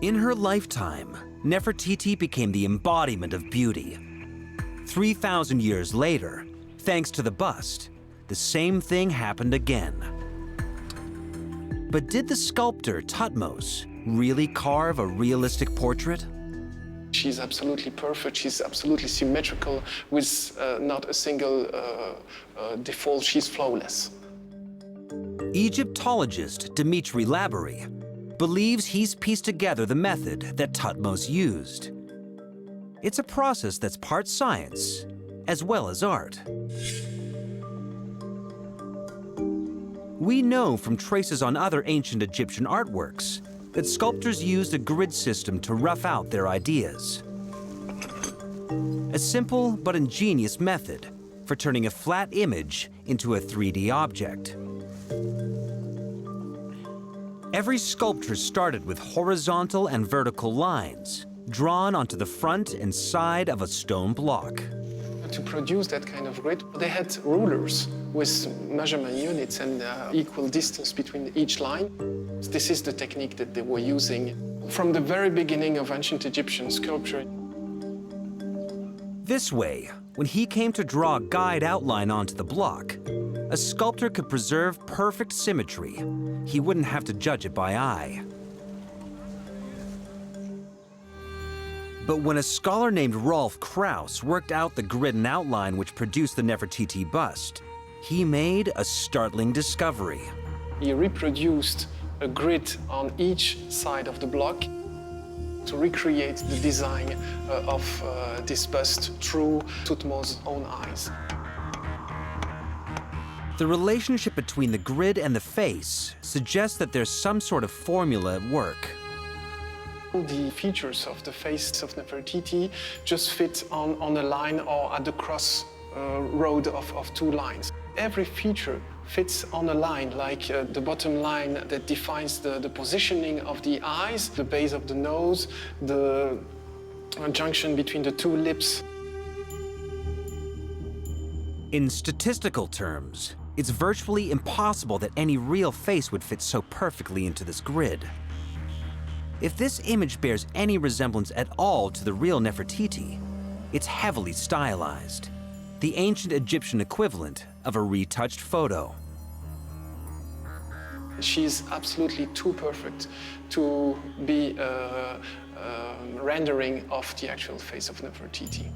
In her lifetime, Nefertiti became the embodiment of beauty. 3,000 years later, thanks to the bust, the same thing happened again. But did the sculptor Thutmose really carve a realistic portrait? She's absolutely perfect, she's absolutely symmetrical, with not a single default, she's flawless. Egyptologist Dimitri Laborie believes he's pieced together the method that Thutmose used. It's a process that's part science as well as art. We know from traces on other ancient Egyptian artworks that sculptors used a grid system to rough out their ideas. A simple but ingenious method for turning a flat image into a 3D object. Every sculpture started with horizontal and vertical lines drawn onto the front and side of a stone block. To produce that kind of grid, they had rulers with measurement units and equal distance between each line. This is the technique that they were using from the very beginning of ancient Egyptian sculpture. This way, when he came to draw a guide outline onto the block, a sculptor could preserve perfect symmetry. He wouldn't have to judge it by eye. But when a scholar named Rolf Krauss worked out the grid and outline which produced the Nefertiti bust, he made a startling discovery. He reproduced a grid on each side of the block to recreate the design of this bust through Thutmose's own eyes. The relationship between the grid and the face suggests that there's some sort of formula at work. All the features of the face of Nefertiti just fit on a line or at the cross road of two lines. Every feature fits on a line, like the bottom line that defines the positioning of the eyes, the base of the nose, the junction between the two lips. In statistical terms, it's virtually impossible that any real face would fit so perfectly into this grid. If this image bears any resemblance at all to the real Nefertiti, it's heavily stylized, the ancient Egyptian equivalent of a retouched photo. She's absolutely too perfect to be a rendering of the actual face of Nefertiti.